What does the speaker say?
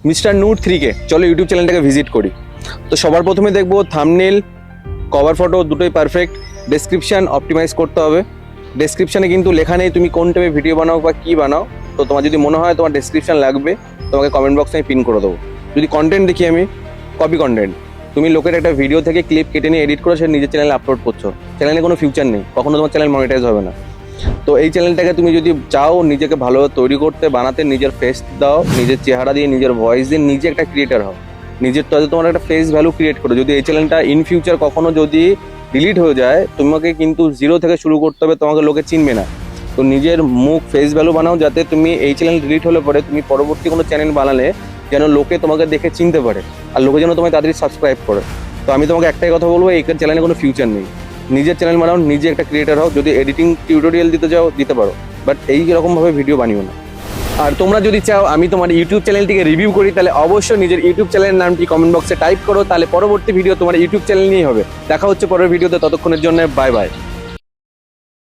Mister নূর 3K। চলো YouTube চ্যানেলটাকে visit করি। তো সবার প্রথমে দেখবো থাম্বনেল, কভার ফটো দুটোই পারফেক্ট। ডেসক্রিপশন অপটিমাইজ করতে হবে। ডেসক্রিপশনে কিন্তু লেখা নেই তুমি কোন টাইপের ভিডিও বানাও বা কী বানাও। তো তোমার যদি মনে হয় তোমার ডেসক্রিপশন লাগবে, তোমাকে কমেন্ট বক্সে আমি পিন করে দেবো। যদি কন্টেন্ট দেখি আমি, কপি কন্টেন্ট, তুমি লোকের একটা ভিডিও থেকে ক্লিপ কেটে নিয়ে এডিট করে সে নিজের চ্যানেলে আপলোড করছো, চ্যানেলে কোনো ফিউচার নেই, কখনো তোমার চ্যানেল মনিটাইজ হবে না। তো এই চ্যানেলটাকে তুমি যদি চাও নিজেকে ভালোভাবে তৈরি করতে, বানাতে, নিজের ফেস দাও, নিজের চেহারা দিয়ে, নিজের ভয়েস দিয়ে নিজে একটা ক্রিয়েটার হও, নিজের তো তোমার একটা ফেস ভ্যালু ক্রিয়েট করো। যদি এই চ্যানেলটা ইন ফিউচার কখনো যদি ডিলিট হয়ে যায়, তোমাকে কিন্তু জিরো থেকে শুরু করতে হবে, তোমাকে লোকে চিনবে না। তো নিজের মুখ ফেস ভ্যালু বানাও, যাতে তুমি এই চ্যানেল ডিলিট হলে পরে তুমি পরবর্তী কোনো চ্যানেল বানালে যেন লোকে তোমাকে দেখে চিনতে পারে, আর লোকে যেন তোমায় তাড়াতাড়ি সাবস্ক্রাইব করে। তো আমি তোমাকে একটাই কথা বলবো, এই চ্যানেলে কোনো ফিউচার নেই। নিজের চ্যানেল বানাও, নিজে একটা ক্রিয়েটার হও। যদি এডিটিং টিউটোরিয়াল দিতে চাও দিতে পারো, বাট এই রকমভাবে ভিডিও বানিও না। আর তোমরা যদি চাও আমি তোমার ইউটিউব চ্যানেলটিকে রিভিউ করি, তাহলে অবশ্যই নিজের ইউটিউব চ্যানেলের নামটি কমেন্ট বক্সে টাইপ করো, তাহলে পরবর্তী ভিডিও তোমার ইউটিউব চ্যানেল নিয়েই হবে। দেখা হচ্ছে পরের ভিডিওতে, ততক্ষণের জন্য বাই বাই।